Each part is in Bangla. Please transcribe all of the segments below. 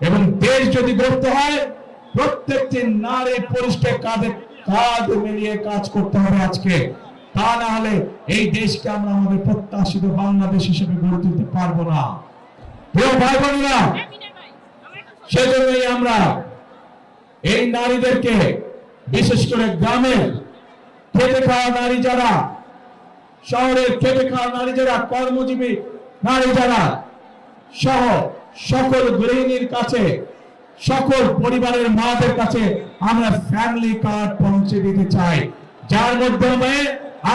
এবং দেশ যদি গড়তে হয় প্রত্যেকটি নারী পুরুষকে কাঁধে কাঁধ মিলিয়ে কাজ করতে হবে আজকে। তা না হলে এই দেশকে আমরা আমাদের প্রত্যাশিত বাংলাদেশ হিসেবে গড়ে তুলতে পারবো না। প্রিয় ভাই বোনেরা, সেজন্যই আমরা এই নারীদেরকে, বিশেষ করে গ্রামের খেটে খাওয়া নারী যারা, শহরের খেটে খাওয়া নারী যারা, কর্মজীবী নারী যারা সহ সকল গৃহিণীর কাছে, সকল পরিবারের মাদের কাছে আমরা ফ্যামিলি কার্ড পৌঁছে দিতে চাই, যার মাধ্যমে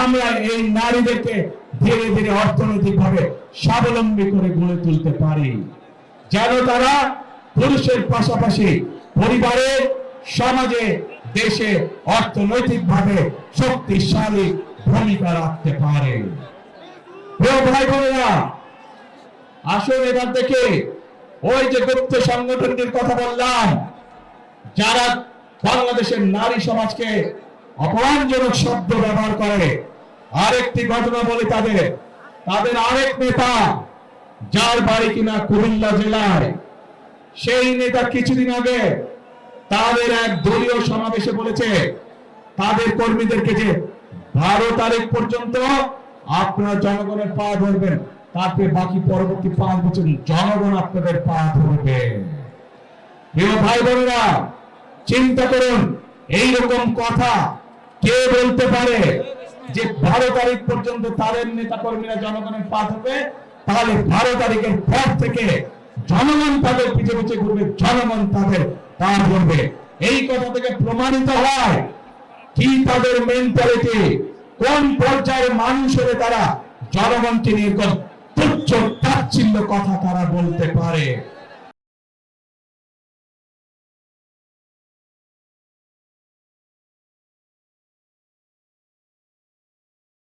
আমরা এই নারীদেরকে ধীরে ধীরে অর্থনৈতিকভাবে স্বাবলম্বী করে গড়ে তুলতে পারি, যেন তারা পুরুষের পাশাপাশি পরিবারে, সমাজে, দেশে অর্থনৈতিকভাবে শক্তিশালী ভূমিকা রাখতে পারে। প্রিয় ভাই বোনেরা, আসুন এবার দেখে ওই যে গুপ্ত সংগঠনটির কথা বললাম, যারা বাংলাদেশের নারী সমাজকে অপমানজনক শব্দ ব্যবহার করে। আরেকটি ঘটনা বলি তাদের আরেক নেতা, যার বাড়ি কিনা কুমিল্লা জেলায়, সেই নেতা কিছুদিন আগে তাদের এক দলীয় সমাবেশে বলেছে তাদের কর্মীদেরকে যে 12 তারিখ পর্যন্ত আপনারা জনগণের পা ধরবেন, তারপরে বাকি পরবর্তী 5 বছর জনগণ আপনাদের পা ধরবে। প্রিয় ভাই বোনেরা, চিন্তা করুন, এইরকম কথা কে বলতে পারে যে 12 তারিখ পর্যন্ত তাদের নেতা কর্মীরা জনগণের পা ধরবে, তাহলে 12 তারিখের পর থেকে জনগণ তাদের পিছে পিছে ঘুরবে, জনগণ তাদের পা ধরবে। এই কথা থেকে প্রমাণিত হয় কি তাদের মেন্টালিটি, কোন পর্যায়ের মানুষের তারা জনগণকে নিয়ে তুচ্ছ তাচ্ছিল্য কথা তারা বলতে পারে।